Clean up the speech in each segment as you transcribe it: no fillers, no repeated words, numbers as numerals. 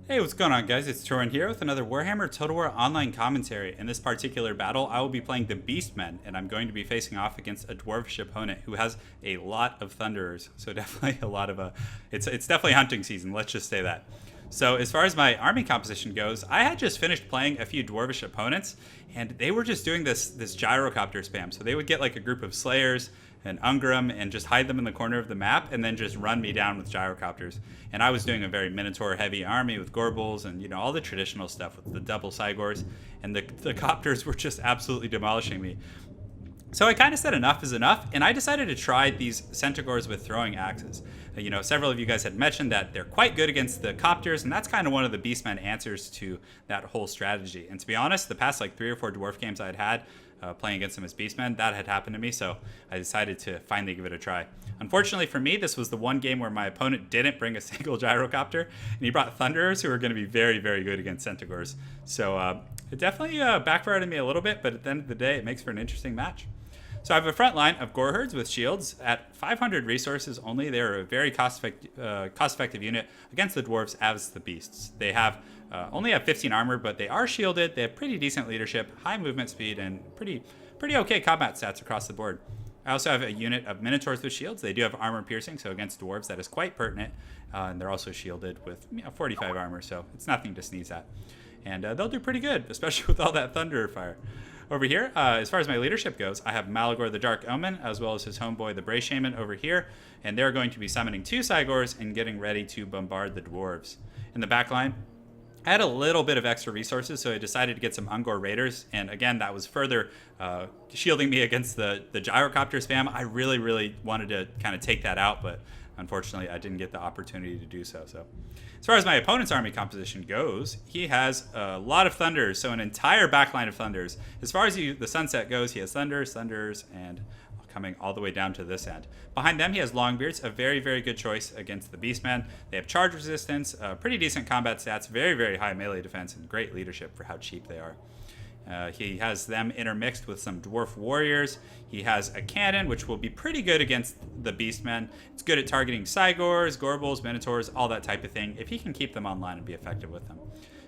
Hey, what's going on, guys? It's Torin here with another Warhammer Total War online commentary. In this particular battle, I will be playing the Beastmen, and I'm going to be facing off against a dwarfish opponent who has a lot of Thunderers. So definitely a lot of it's definitely hunting season. Let's just say that. So as far as my army composition goes, I had just finished playing a few dwarvish opponents, and they were just doing this gyrocopter spam. So they would get like a group of Slayers and Ungram and just hide them in the corner of the map and then just run me down with gyrocopters. And I was doing a very Minotaur heavy army with Gorbals and, you know, all the traditional stuff with the double Cygors, and the copters were just absolutely demolishing me. So I kind of said enough is enough, and I decided to try these Centaurs with throwing axes. You know, several of you guys had mentioned that they're quite good against the copters, and that's kind of one of the Beastmen answers to that whole strategy. And to be honest, the past like 3 or 4 dwarf games I'd had playing against them as Beastmen, that had happened to me, so I decided to finally give it a try. Unfortunately for me, this was the one game where my opponent didn't bring a single gyrocopter, and he brought Thunderers, who are going to be very, very good against Centaurs. So it definitely backfired on me a little bit, but at the end of the day, it makes for an interesting match. So I have a front line of Goreherds with shields at 500 resources only. They're a very cost-effective unit against the dwarves as the beasts. They have only have 15 armor, but they are shielded. They have pretty decent leadership, high movement speed, and pretty okay combat stats across the board. I also have a unit of Minotaurs with shields. They do have armor piercing, so against dwarves that is quite pertinent. And they're also shielded with 45 armor, so it's nothing to sneeze at. And they'll do pretty good, especially with all that Thunderer fire. Over here, as far as my leadership goes, I have Malagor the Dark Omen, as well as his homeboy the Bray Shaman over here, and they're going to be summoning 2 Cygors and getting ready to bombard the dwarves. In the back line, I had a little bit of extra resources, so I decided to get some Ungor Raiders, and again, that was further shielding me against the gyrocopter spam. I really wanted to kind of take that out, but unfortunately, I didn't get the opportunity to do so. As far as my opponent's army composition goes, he has a lot of Thunders, so an entire backline of Thunders. As far as the Sunset goes, he has Thunders, and coming all the way down to this end. Behind them, he has Longbeards, a very good choice against the Beastmen. They have charge resistance, pretty decent combat stats, very high melee defense, and great leadership for how cheap they are. He has them intermixed with some dwarf warriors. He has a cannon, which will be pretty good against the Beastmen. It's good at targeting Cygors, Gorbals, Minotaurs, all that type of thing, if he can keep them online and be effective with them.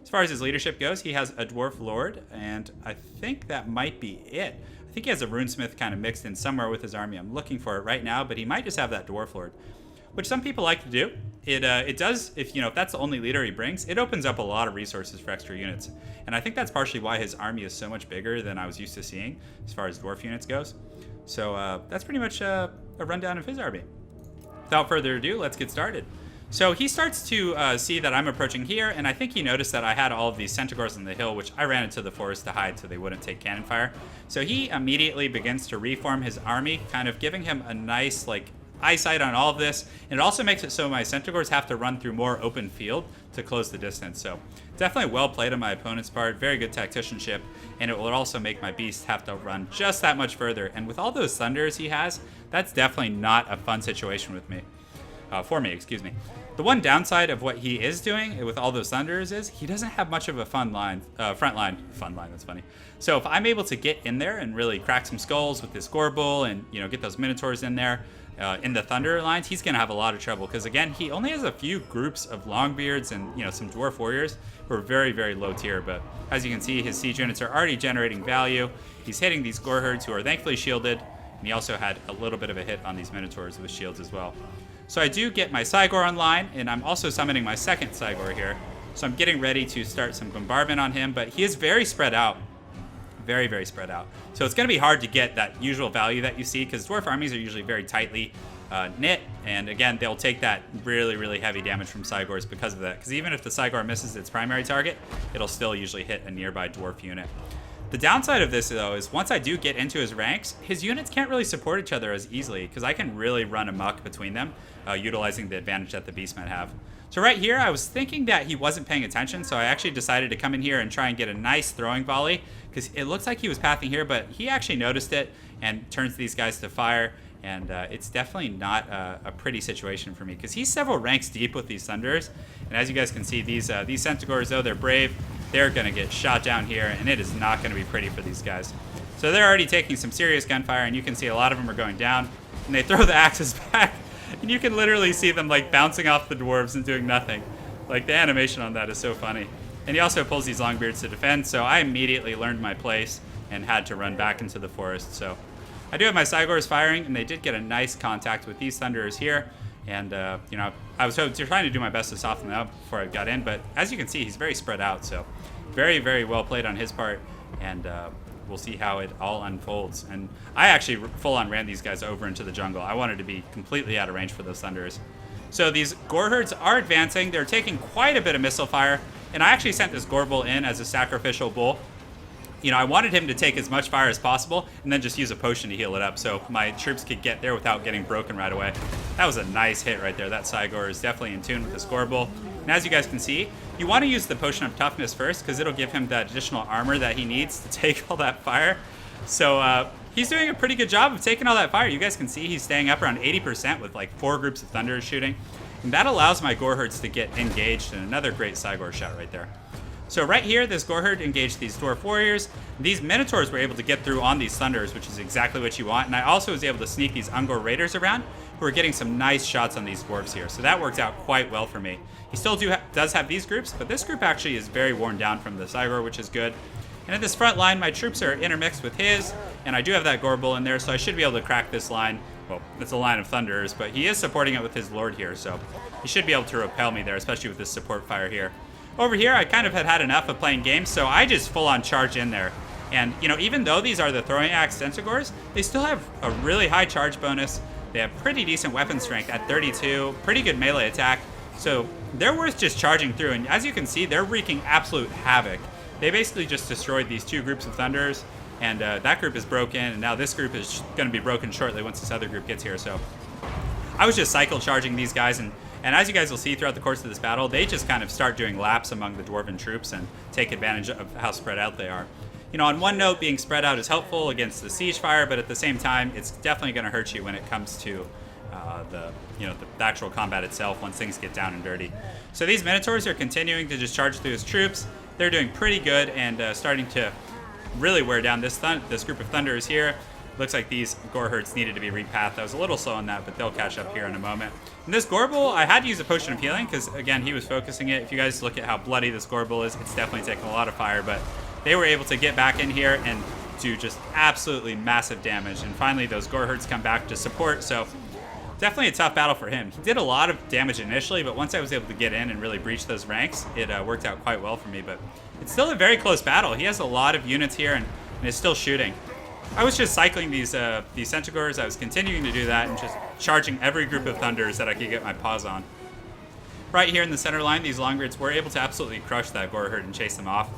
As far as his leadership goes, he has a Dwarf Lord, and I think that might be it. I think he has a Runesmith kind of mixed in somewhere with his army. I'm looking for it right now, but he might just have that Dwarf Lord, which some people like to do. It does, if that's the only leader he brings, it opens up a lot of resources for extra units. And I think that's partially why his army is so much bigger than I was used to seeing as far as dwarf units goes. So that's pretty much a rundown of his army. Without further ado, let's get started. So he starts to see that I'm approaching here, and I think he noticed that I had all of these Centaurs on the hill, which I ran into the forest to hide so they wouldn't take cannon fire. So he immediately begins to reform his army, kind of giving him a nice, eyesight on all of this, and it also makes it so my Centaurs have to run through more open field to close the distance. So definitely well played on my opponent's part, very good tacticianship, and it will also make my beast have to run just that much further. And with all those Thunders he has, that's definitely not a fun situation with me. For me, excuse me. The one downside of what he is doing with all those Thunders is he doesn't have much of a front line, that's funny. So if I'm able to get in there and really crack some skulls with this Gorbal and, get those Minotaurs in there, in the Thunder lines, he's going to have a lot of trouble because, again, he only has a few groups of Longbeards and, some Dwarf Warriors who are very low tier. But as you can see, his siege units are already generating value. He's hitting these Goreherds who are thankfully shielded, and he also had a little bit of a hit on these Minotaurs with shields as well. So I do get my Cygor online, and I'm also summoning my second Cygor here. So I'm getting ready to start some bombardment on him, but he is very spread out. Very spread out. So it's going to be hard to get that usual value that you see because dwarf armies are usually very tightly knit, and again, they'll take that really heavy damage from Cygors because of that. Because even if the Cygor misses its primary target, it'll still usually hit a nearby dwarf unit. The downside of this, though, is once I do get into his ranks, his units can't really support each other as easily because I can really run amok between them, utilizing the advantage that the Beastmen have. So right here, I was thinking that he wasn't paying attention, so I actually decided to come in here and try and get a nice throwing volley because it looks like he was pathing here, but he actually noticed it and turns these guys to fire, and it's definitely not a pretty situation for me because he's several ranks deep with these Thunders, and as you guys can see, these Centaurs, though they're brave, they're going to get shot down here, and it is not going to be pretty for these guys. So they're already taking some serious gunfire, and you can see a lot of them are going down, and they throw the axes back, and you can literally see them bouncing off the dwarves and doing nothing. Like, the animation on that is so funny. And he also pulls these Longbeards to defend, so I immediately learned my place and had to run back into the forest. So I do have my Cygors firing, and they did get a nice contact with these Thunderers here. And, you know, I was trying to do my best to soften them up before I got in, but as you can see, he's very spread out, so very, very well played on his part, and we'll see how it all unfolds. And I actually full-on ran these guys over into the jungle. I wanted to be completely out of range for those Thunderers. So these Gore herds are advancing. They're taking quite a bit of missile fire, and I actually sent this Gore Bull in as a sacrificial bull. You know, I wanted him to take as much fire as possible and then just use a potion to heal it up so my troops could get there without getting broken right away. That was a nice hit right there. That Cygor is definitely in tune with the Gore Bull. And as you guys can see, you want to use the Potion of Toughness first because it'll give him that additional armor that he needs to take all that fire. So he's doing a pretty good job of taking all that fire. You guys can see he's staying up around 80% with like 4 groups of Thunderers shooting. And that allows my Gore herds to get engaged, and another great Cygor shot right there. So right here, this Gore herd engaged these Dwarf Warriors. These Minotaurs were able to get through on these Thunderers, which is exactly what you want. And I also was able to sneak these Ungor Raiders around, who are getting some nice shots on these Dwarfs here. So that worked out quite well for me. He still does have these groups, but this group actually is very worn down from the Cygor, which is good. And at this front line, my troops are intermixed with his, and I do have that Gore Bull in there, so I should be able to crack this line. Well, it's a line of Thunderers, but he is supporting it with his Lord here, so he should be able to repel me there, especially with this support fire here. Over here, I kind of had enough of playing games, so I just full-on charge in there. And, you know, even though these are the Throwing Axe Centaurs, they still have a really high charge bonus. They have pretty decent weapon strength at 32, pretty good melee attack. So they're worth just charging through, and as you can see, they're wreaking absolute havoc. They basically just destroyed these 2 groups of Thunderers, and that group is broken, and now this group is going to be broken shortly once this other group gets here. So I was just cycle charging these guys, and as you guys will see throughout the course of this battle, they just kind of start doing laps among the Dwarven troops and take advantage of how spread out they are. You know, on one note, being spread out is helpful against the siege fire, but at the same time, it's definitely going to hurt you when it comes to the actual combat itself once things get down and dirty. So these Minotaurs are continuing to just charge through his troops. They're doing pretty good and starting to really wear down this group of Thunderers here. Looks like these Gore herds needed to be repathed. I was a little slow on that, but they'll catch up here in a moment. And this Gore Bull, I had to use a Potion of Healing because, again, he was focusing it. If you guys look at how bloody this Gore Bull is, it's definitely taking a lot of fire, but they were able to get back in here and do just absolutely massive damage. And finally, those Gore herds come back to support, so definitely a tough battle for him. He did a lot of damage initially, but once I was able to get in and really breach those ranks, it worked out quite well for me. But it's still a very close battle. He has a lot of units here and is still shooting. I was just cycling these Centaurs. I was continuing to do that and just charging every group of Thunders that I could get my paws on. Right here in the center line, these Longbeards were able to absolutely crush that Gore herd and chase them off.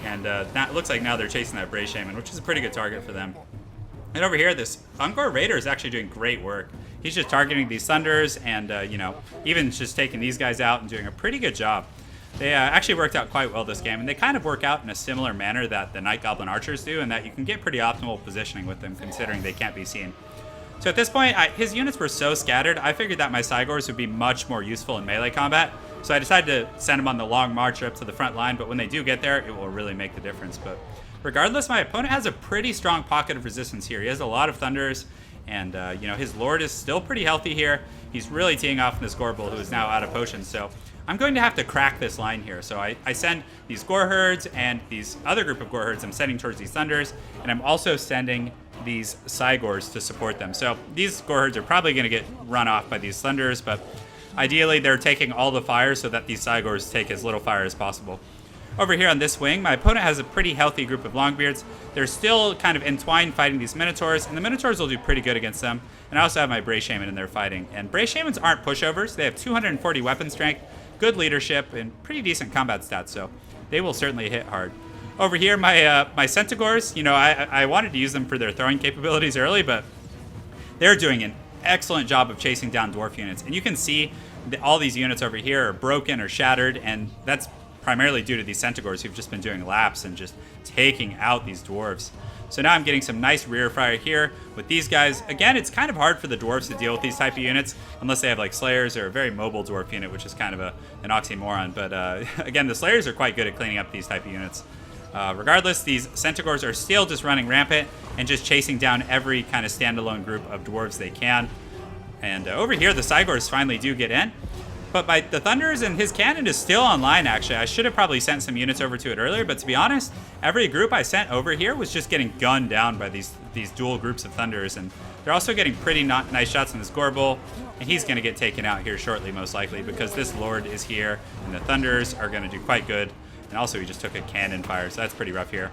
And that looks like now they're chasing that Bray Shaman, which is a pretty good target for them. And over here, this Ungor Raider is actually doing great work. He's just targeting these Thunders and, you know, even just taking these guys out and doing a pretty good job. They actually worked out quite well this game, and they kind of work out in a similar manner that the Night Goblin Archers do, in that you can get pretty optimal positioning with them, considering they can't be seen. So at this point, his units were so scattered, I figured that my Cygors would be much more useful in melee combat, so I decided to send them on the long march up to the front line, but when they do get there, it will really make the difference. But regardless, my opponent has a pretty strong pocket of resistance here. He has a lot of Thunders, and you know, his Lord is still pretty healthy here. He's really teeing off in this Gore Bull, who is now out of potions, so I'm going to have to crack this line here. So I send these Gore herds and these other group of Gore herds I'm sending towards these Thunders, and I'm also sending these Cygors to support them. So these Gore herds are probably going to get run off by these Thunders, but ideally they're taking all the fire so that these Cygors take as little fire as possible. Over here on this wing, my opponent has a pretty healthy group of Longbeards. They're still kind of entwined fighting these Minotaurs, and the Minotaurs will do pretty good against them. And I also have my Bray Shaman in there fighting. And Bray Shamans aren't pushovers. They have 240 weapon strength, good leadership, and pretty decent combat stats, so they will certainly hit hard. Over here, my Centaurs, you know, I wanted to use them for their throwing capabilities early, but they're doing an excellent job of chasing down Dwarf units. And you can see that all these units over here are broken or shattered, and that's primarily due to these Centaurs who've just been doing laps and just taking out these Dwarves. So now I'm getting some nice rear fire here with these guys. Again, it's kind of hard for the Dwarves to deal with these type of units unless they have like Slayers or a very mobile Dwarf unit, which is kind of an oxymoron. But again, the Slayers are quite good at cleaning up these type of units. Regardless, these Centaurs are still just running rampant and just chasing down every kind of standalone group of Dwarves they can. And over here, the Cygors finally do get in. But the Thunderers and his cannon is still online, actually. I should have probably sent some units over to it earlier, but to be honest, every group I sent over here was just getting gunned down by these dual groups of Thunderers, and they're also getting pretty nice shots in this Gorbel, and he's going to get taken out here shortly, most likely, because this Lord is here, and the Thunderers are going to do quite good, and also he just took a cannon fire, so that's pretty rough here.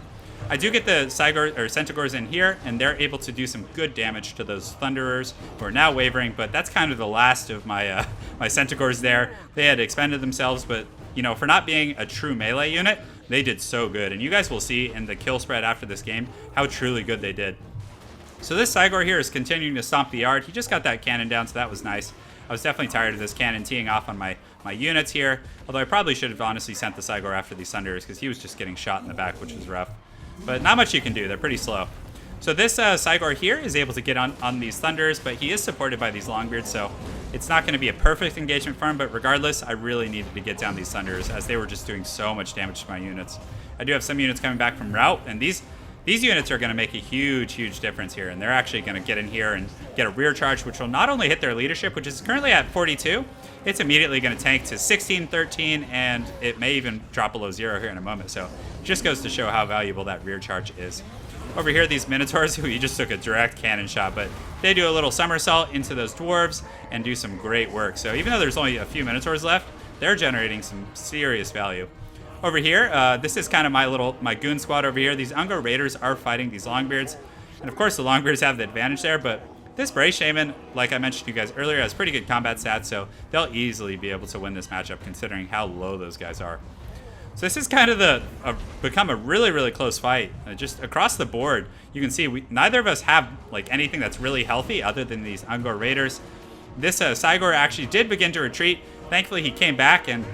I do get the Centaurs in here, and they're able to do some good damage to those Thunderers who are now wavering, but that's kind of the last of my my Centaurs there. They had expended themselves, but, you know, for not being a true melee unit, they did so good. And you guys will see in the kill spread after this game how truly good they did. So this Cygor here is continuing to stomp the yard. He just got that cannon down, so that was nice. I was definitely tired of this cannon teeing off on my units here, although I probably should have honestly sent the Cygor after these Thunderers because he was just getting shot in the back, which was rough. But not much you can do. They're pretty slow. So this Cygor here is able to get on these Thunders, but he is supported by these Longbeards, so it's not going to be a perfect engagement for him, but regardless, I really needed to get down these Thunders as they were just doing so much damage to my units. I do have some units coming back from route, and these units are going to make a huge difference here, and they're actually going to get in here and get a rear charge, which will not only hit their leadership, which is currently at 42, it's immediately going to tank to 16, 13, and it may even drop below 0 here in a moment, so it just goes to show how valuable that rear charge is. Over here, these Minotaurs, who he just took a direct cannon shot, but they do a little somersault into those Dwarves and do some great work. So even though there's only a few Minotaurs left, they're generating some serious value. Over here, this is kind of my goon squad over here. These Ungor Raiders are fighting these Longbeards. And of course, the Longbeards have the advantage there, but this Bray Shaman, like I mentioned to you guys earlier, has pretty good combat stats, so they'll easily be able to win this matchup considering how low those guys are. So this is kind of become a really close fight. Just across the board, you can see neither of us have like anything that's really healthy other than these Ungor Raiders. This Cygor actually did begin to retreat. Thankfully, he came back, and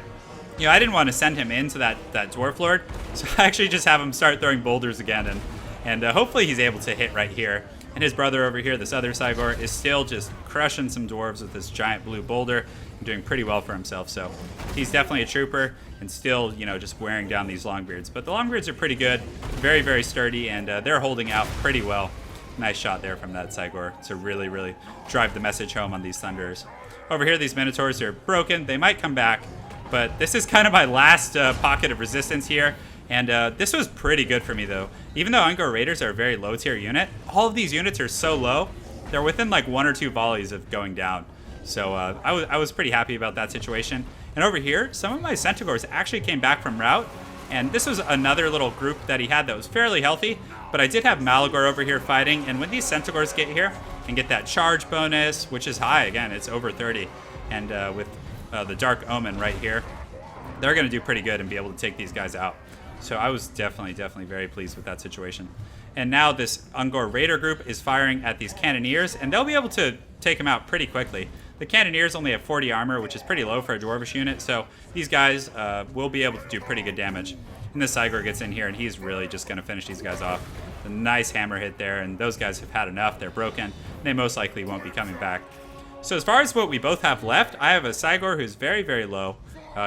you know I didn't want to send him into that Dwarf Lord, so I actually just have him start throwing boulders again, and hopefully he's able to hit right here. And his brother over here, this other Cygor, is still just crushing some dwarves with this giant blue boulder and doing pretty well for himself. So he's definitely a trooper and still, you know, just wearing down these Longbeards. But the Longbeards are pretty good, very sturdy, and they're holding out pretty well. Nice shot there from that Cygor to really drive the message home on these Thunderers. Over here, these Minotaurs are broken. They might come back, but this is kind of my last pocket of resistance here. And this was pretty good for me, though. Even though Ungor Raiders are a very low-tier unit, all of these units are so low, they're within like 1 or 2 volleys of going down. So I was pretty happy about that situation. And over here, some of my Centaurs actually came back from route, and this was another little group that he had that was fairly healthy, but I did have Malagor over here fighting, and when these Centaurs get here and get that charge bonus, which is high, again, it's over 30, and with the Dark Omen right here, they're going to do pretty good and be able to take these guys out. So I was definitely very pleased with that situation. And now this Ungor Raider group is firing at these Cannoneers, and they'll be able to take them out pretty quickly. The Cannoneers only have 40 armor, which is pretty low for a Dwarvish unit, so these guys will be able to do pretty good damage. And this Cygor gets in here, and he's really just going to finish these guys off. A nice hammer hit there, and those guys have had enough. They're broken, and they most likely won't be coming back. So as far as what we both have left, I have a Cygor who's very low.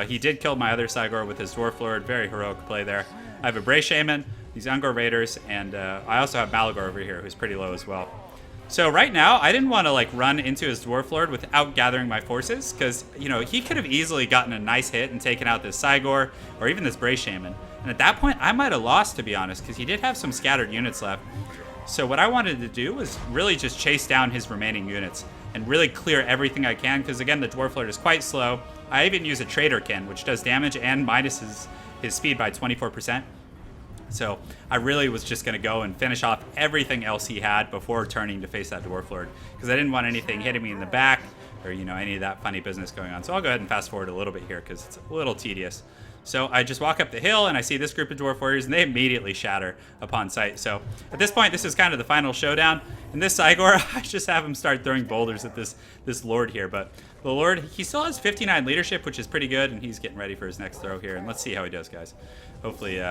He did kill my other Cygor with his Dwarf Lord. Very heroic play there. I have a Bray Shaman, these Ungor Raiders, and I also have Malagor over here, who's pretty low as well. So right now, I didn't want to like run into his Dwarf Lord without gathering my forces, because you know he could have easily gotten a nice hit and taken out this Cygor or even this Bray Shaman. And at that point, I might have lost, to be honest, because he did have some scattered units left. So what I wanted to do was really just chase down his remaining units and really clear everything I can, because again, the Dwarf Lord is quite slow. I even use a Traderkin, which does damage and minuses his speed by 24%. So I really was just going to go and finish off everything else he had before turning to face that Dwarf Lord, because I didn't want anything hitting me in the back or, you know, any of that funny business going on. So I'll go ahead and fast forward a little bit here because it's a little tedious. So I just walk up the hill and I see this group of Dwarf Warriors, and they immediately shatter upon sight. So at this point, this is kind of the final showdown. And this Cygor, I just have him start throwing boulders at this Lord here. But the Lord, he still has 59 leadership, which is pretty good, and he's getting ready for his next throw here. And let's see how he does, guys. Hopefully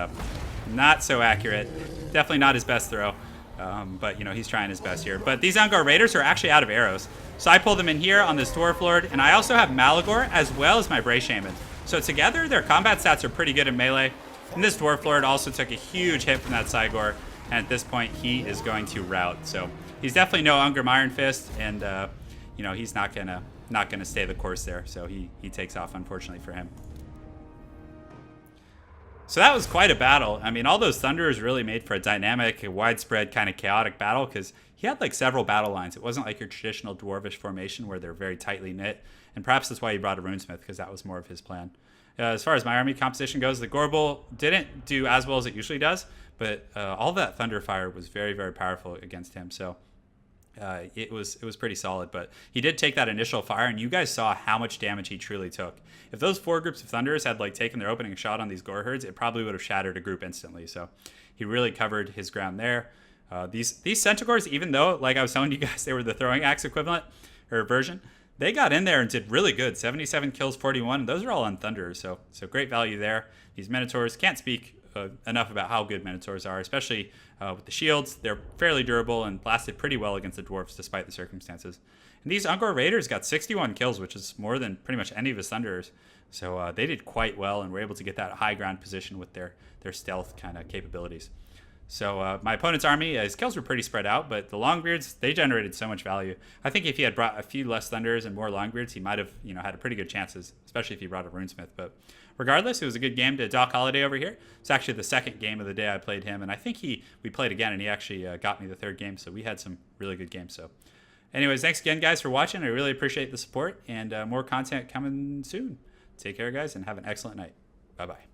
not so accurate. Definitely not his best throw. But, you know, he's trying his best here. But these Ungor Raiders are actually out of arrows. So I pull them in here on this Dwarf Lord, and I also have Malagor as well as my Bray Shaman. So together, their combat stats are pretty good in melee. And this Dwarf Lord also took a huge hit from that Cygor. And at this point, he is going to rout. So he's definitely no Ungrim Iron Fist, and, you know, he's not gonna not going to stay the course there. So he takes off, unfortunately for him. So that was quite a battle. I mean, all those Thunderers really made for a dynamic, widespread, kind of chaotic battle because he had like several battle lines. It wasn't like your traditional Dwarvish formation where they're very tightly knit. And perhaps that's why he brought a Runesmith, because that was more of his plan. As far as my army composition goes, the Gorbel didn't do as well as it usually does, but all that Thunder Fire was very, very powerful against him. So it was pretty solid, but he did take that initial fire, and you guys saw how much damage he truly took. If those 4 groups of Thunderers had like taken their opening shot on these Gore Herds, it probably would have shattered a group instantly. So he really covered his ground there. These Centaurs, even though, like I was telling you guys, they were the throwing axe equivalent or version, they got in there and did really good. 77 kills, 41, and those are all on Thunderers, so great value there. These Minotaurs, can't speak enough about how good Minotaurs are, especially with the shields. They're fairly durable and lasted pretty well against the Dwarfs despite the circumstances. And these Ungor Raiders got 61 kills, which is more than pretty much any of his Thunderers. So they did quite well and were able to get that high ground position with their stealth kind of capabilities. So my opponent's army, his kills were pretty spread out, but the Longbeards, they generated so much value. I think if he had brought a few less Thunderers and more Longbeards, he might have had a pretty good chances, especially if he brought a Runesmith. But regardless, it was a good game to Doc Holliday over here. It's actually the second game of the day I played him, and I think we played again, and he actually got me the third game, so we had some really good games. So anyways, thanks again, guys, for watching. I really appreciate the support, and more content coming soon. Take care, guys, and have an excellent night. Bye-bye.